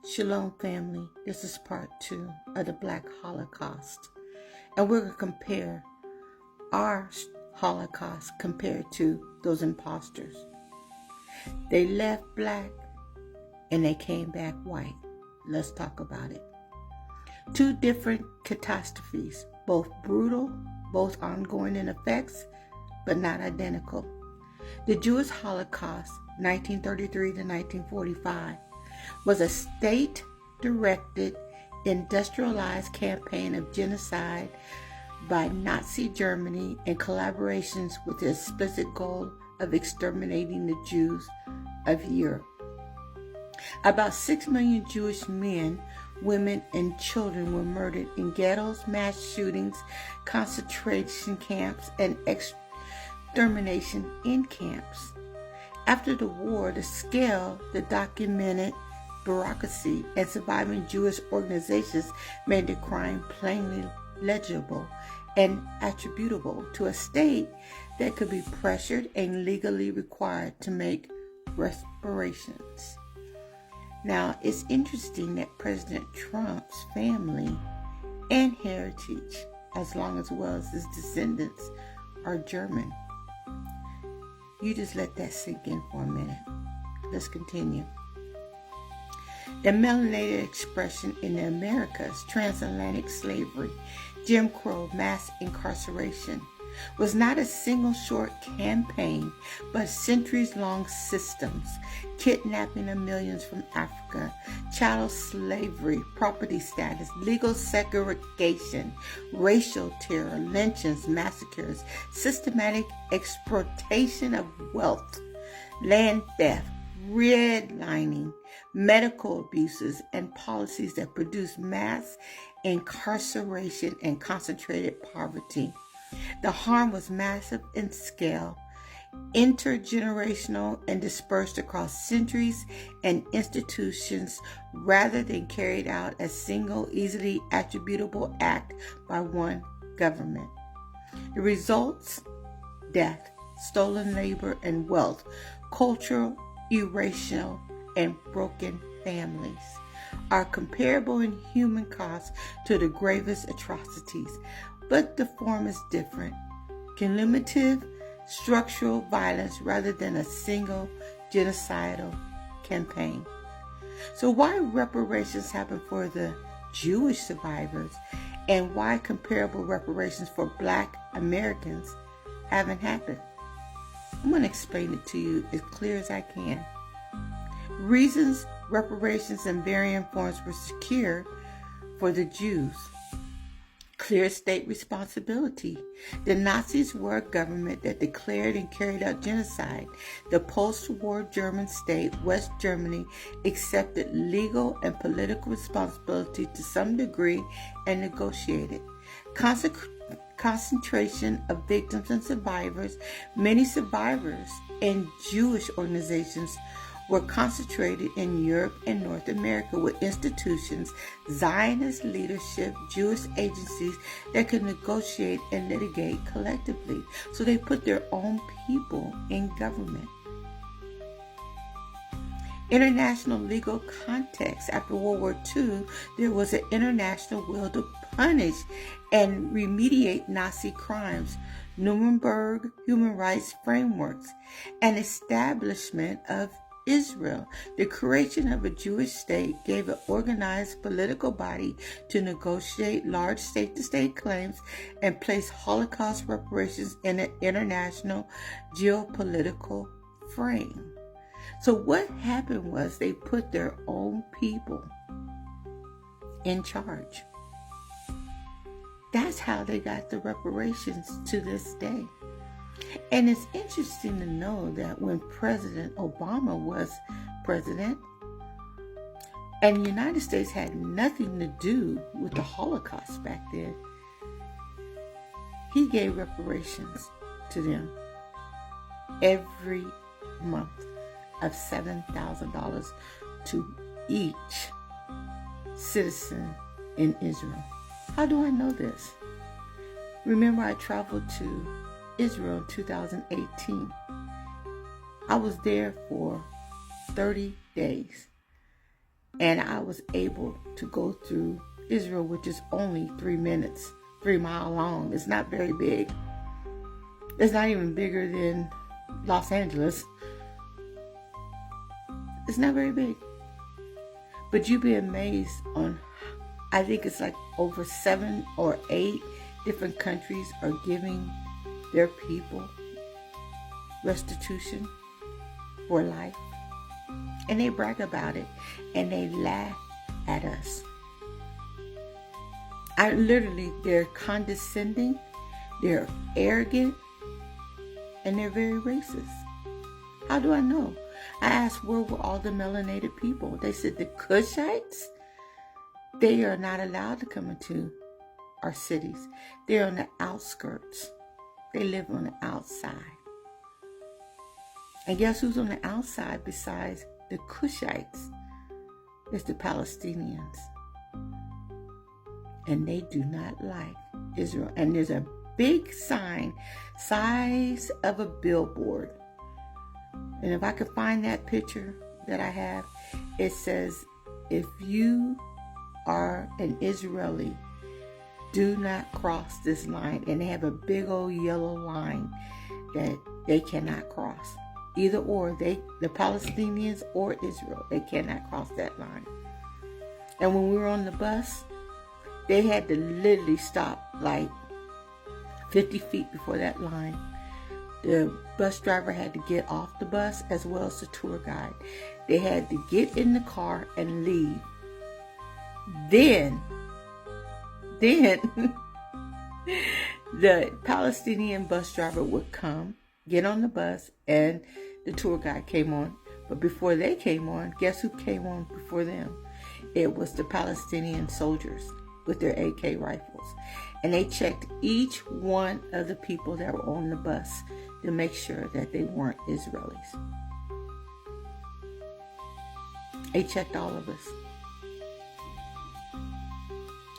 Shalom family, this is part 2 of the Black Holocaust, and we're going to compare our Holocaust compared to those imposters. They left black and they came back white. Let's talk about it. Two different catastrophes, both brutal, both ongoing in effects, but not identical. The Jewish Holocaust, 1933 to 1945, was a state-directed, industrialized campaign of genocide by Nazi Germany in collaborations with the explicit goal of exterminating the Jews of Europe. About 6 million Jewish men, women, and children were murdered in ghettos, mass shootings, concentration camps, and extermination in camps. After the war, the scale, the documented bureaucracy, and surviving Jewish organizations made the crime plainly legible and attributable to a state that could be pressured and legally required to make reparations. Now, it's interesting that President Trump's family and heritage, as well as his descendants, are German. You just let that sink in for a minute. Let's continue. The melanated expression in the Americas, transatlantic slavery, Jim Crow, mass incarceration, was not a single short campaign, but centuries-long systems, kidnapping of millions from Africa, chattel slavery, property status, legal segregation, racial terror, lynchings, massacres, systematic exploitation of wealth, land theft, redlining, medical abuses, and policies that produce mass incarceration and concentrated poverty. The harm was massive in scale, intergenerational, and dispersed across centuries and institutions rather than carried out as single, easily attributable act by one government. The results: death, stolen labor and wealth, cultural erasure, and broken families are comparable in human cost to the gravest atrocities, but the form is different. Cumulative structural violence rather than a single genocidal campaign. So why reparations happen for the Jewish survivors and why comparable reparations for Black Americans haven't happened? I'm going to explain it to you as clear as I can. Reasons reparations in varying forms were secured for the Jews. Clear state responsibility. The Nazis were a government that declared and carried out genocide. The post-war German state, West Germany, accepted legal and political responsibility to some degree and negotiated. Concentration of victims and survivors. Many survivors and Jewish organizations were concentrated in Europe and North America with institutions, Zionist leadership, Jewish agencies that could negotiate and litigate collectively. So they put their own people in government. International legal context. After World War II, there was an international will to punish and remediate Nazi crimes, Nuremberg human rights frameworks, and establishment of Israel. The creation of a Jewish state gave an organized political body to negotiate large state-to-state claims and place Holocaust reparations in an international geopolitical frame. So what happened was they put their own people in charge. That's how they got the reparations to this day. And it's interesting to know that when President Obama was president, and the United States had nothing to do with the Holocaust back then, he gave reparations to them every month of $7,000 to each citizen in Israel. How do I know this? Remember, I traveled to Israel in 2018. I was there for 30 days. And I was able to go through Israel, which is only 3 minutes, 3 miles long. It's not very big. It's not even bigger than Los Angeles. It's not very big. But you'd be amazed on, I think it's like over 7 or 8 different countries are giving their people restitution for life. And they brag about it. And they laugh at us. They're condescending. They're arrogant. And they're very racist. How do I know? I asked, where were all the melanated people? They said the Cushites, they are not allowed to come into our cities. They're on the outskirts. They live on the outside. And guess who's on the outside besides the Cushites? It's the Palestinians. And they do not like Israel. And there's a big sign, size of a billboard. And if I could find that picture that I have, it says, if you are an Israeli, do not cross this line. And they have a big old yellow line that they cannot cross. Either or, the Palestinians or Israel, they cannot cross that line. And when we were on the bus, they had to literally stop like 50 feet before that line. The bus driver had to get off the bus as well as the tour guide. They had to get in the car and leave. Then the Palestinian bus driver would come, get on the bus, and the tour guide came on. But before they came on, guess who came on before them? It was the Palestinian soldiers with their AK rifles. And they checked each one of the people that were on the bus to make sure that they weren't Israelis. They checked all of us.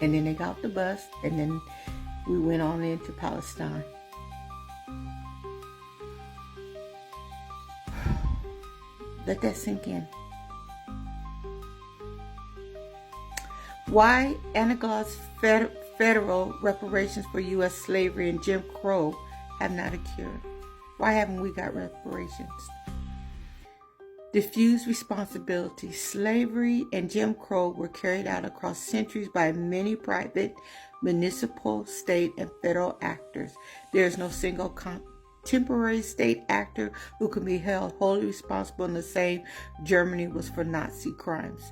And then they got off the bus, and then we went on into Palestine. Let that sink in. Why Anagla's federal reparations for U.S. slavery and Jim Crow have not occurred? Why haven't we got reparations? Diffuse responsibility. Slavery and Jim Crow were carried out across centuries by many private, municipal, state, and federal actors. There is no single contemporary state actor who can be held wholly responsible in the same Germany was for Nazi crimes.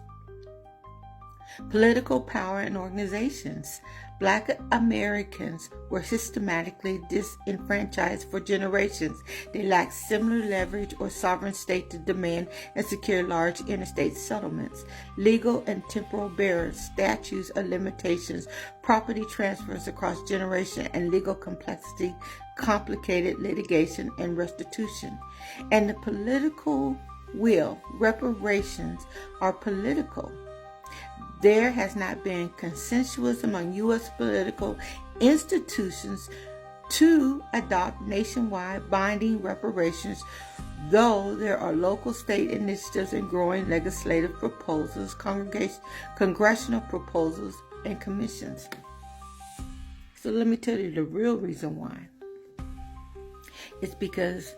Political power and organizations. Black Americans were systematically disenfranchised for generations. They lacked similar leverage or sovereign state to demand and secure large interstate settlements. Legal and temporal barriers, statutes of limitations, property transfers across generation, and legal complexity complicated litigation and restitution. And the political will. Reparations are political. There has not been consensus among U.S. political institutions to adopt nationwide binding reparations, though there are local state initiatives and growing legislative proposals, congressional proposals, and commissions. So let me tell you the real reason why. It's because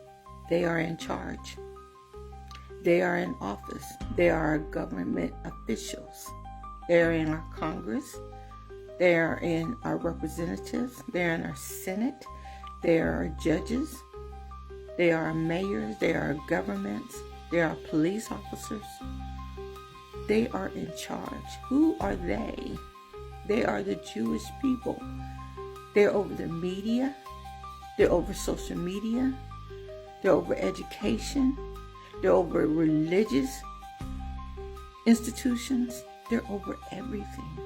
they are in charge. They are in office. They are government officials. They are in our Congress. They are in our representatives. They are in our Senate. They are our judges. They are our mayors. They are our governments. They are our police officers. They are in charge. Who are they? They are the Jewish people. They're over the media. They're over social media. They're over education. They're over religious institutions. They're over everything.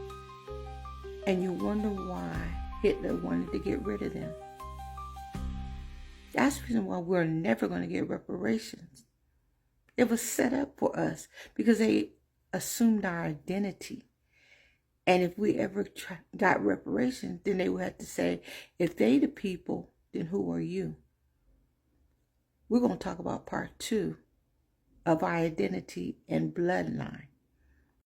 And you wonder why Hitler wanted to get rid of them. That's the reason why we're never going to get reparations. It was set up for us because they assumed our identity. And if we ever got reparations, then they would have to say, if they the people, then who are you? We're going to talk about part 2 of our identity and bloodline.